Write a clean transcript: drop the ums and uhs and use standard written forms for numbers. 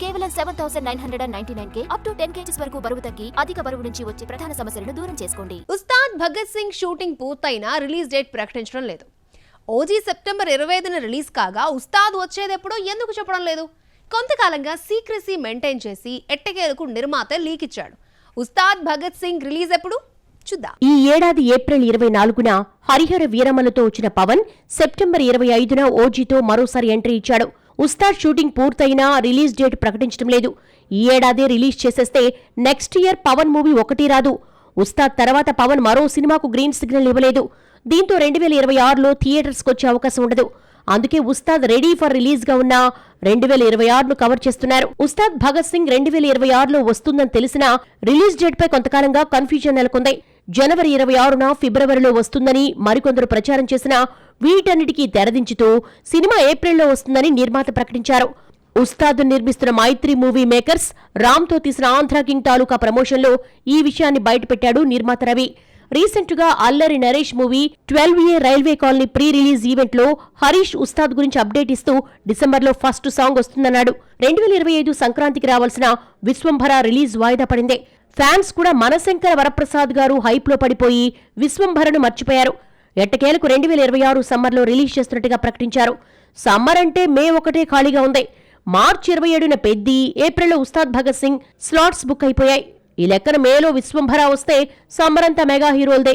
కేవలం 7,999 up to 10 kgs వరకు బరువు తగ్గి అధిక బరువు నుంచి వచ్చే ప్రధాన సమస్యలను దూరం చేసుకోండి. ఉస్తాద్ భగత్ సింగ్ షూటింగ్ పూర్తయినా రిలీజ్ డేట్ ప్రకటించడం లేదు. ఓజీ సెప్టెంబర్ 25న రిలీజ్ కాగా ఉస్తాద్ వచ్చేదెప్పుడో ఎందుకు చెప్పడం లేదు? కొంతకాలంగా సీక్రెసీ మెయింటైన్ చేసి ఎట్టకేలకు నిర్మాత లీక్ ఇచ్చాడు. ఉస్తాద్ భగత్ సింగ్ రిలీజ్ ఎప్పుడు చూద్దాం. ఈ ఏడాది ఏప్రిల్ 24న హరిహర వీరమలతో వచ్చిన పవన్ సెప్టెంబర్ 25న ఓజీతో మరోసారి ఎంట్రీ ఇచ్చాడు. ఉస్తాద్ షూటింగ్ పూర్తయినా రిలీజ్ డేట్ ప్రకటించడం లేదు. ఈ ఏడాదే రిలీజ్ చేసేస్తే నెక్స్ట్ ఇయర్ పవన్ మూవీ ఒకటి రాదు. ఉస్తాద్ తర్వాత పవన్ మరో సినిమాకు గ్రీన్ సిగ్నల్ ఇవ్వలేదు. దీంతో 2026లో థియేటర్స్కి వచ్చే అవకాశం ఉండదు. అందుకే ఉస్తాద్ రెడీ ఫర్ రిలీజ్ గా ఉన్న 2026ను కవర్ చేస్తున్నారు. ఉస్తాద్ భగత్ సింగ్ 2026లో వస్తుందని తెలిసినా రిలీజ్ డేట్ పై కొంతకాలంగా కన్ఫ్యూజన్ నెలకొంది. జనవరి 26న ఫిబ్రవరిలో వస్తుందని మరికొందరు ప్రచారం చేసినా వీటన్నిటికీ తెరదించుతూ సినిమా ఏప్రిల్లో వస్తుందని నిర్మాత ప్రకటించారు. ఉస్తాద్ నిర్మిస్తున్న మైత్రి మూవీ మేకర్స్ రామ్తో తీసిన ఆంధ్ర కింగ్ తాలూకా ప్రమోషన్లో ఈ విషయాన్ని బయటపెట్టాడు నిర్మాత రవి. రీసెంట్ గా Allari Naresh movie 12A railway colony pre release event లో హరీష్ ఉస్తాద్ గురించి అప్డేట్ ఇస్తూ డిసెంబర్లో ఫస్ట్ సాంగ్ వస్తుందన్నాడు. 2025 సంక్రాంతికి రావాల్సిన విశ్వంభర రిలీజ్ వాయిదా పడింది. ఫ్యాన్స్ కూడా మనశంకర వరప్రసాద్ గారు హైప్ లో పడిపోయి విశ్వంభరను మర్చిపోయారు. ఎట్టకేలకు 2026 సమ్మర్లో రిలీజ్ చేస్తున్నట్టుగా ప్రకటించారు. సమ్మర్ అంటే మే 1 ఖాళీగా ఉంది. మార్చి 27న పెద్ది, ఏప్రిల్లో ఉస్తాద్ భగత్ సింగ్ స్లాట్స్ బుక్ అయిపోయాయి. ఈ లెక్కన మేలో విశ్వంభర వస్తే సమ్మర్ అంతా మెగా హీరోల్దే.